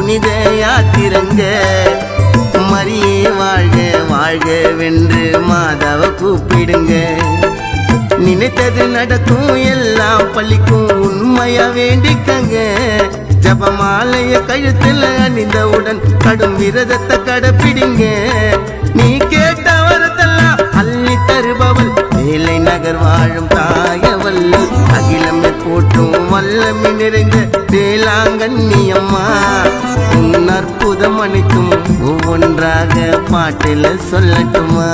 புனித யாத்திரங்க. மரியே வாழ்க வாழ்க வென்று மாதாவ கூப்பிடுங்க. நினைத்தது நடக்கும் எல்லாம் பள்ளிக்கும் உண்மையா வேண்டிக்கங்க. ஜபமாலைய கழுத்துல அணிந்தவுடன் கடும் விரதத்தை கடைப்பிடிங்க. நீ கேட்ட வரத்தெல்லாம் அள்ளி தருபவள் வேலை நகர் வாழும் தாயவள். அகிலமை போட்டும் வல்லமை நிறைந்த வேளாங்கண்ணி அம்மா. உன் அற்புதம் அனைத்தும் ஒவ்வொன்றாக பாட்டில சொல்லட்டுமா?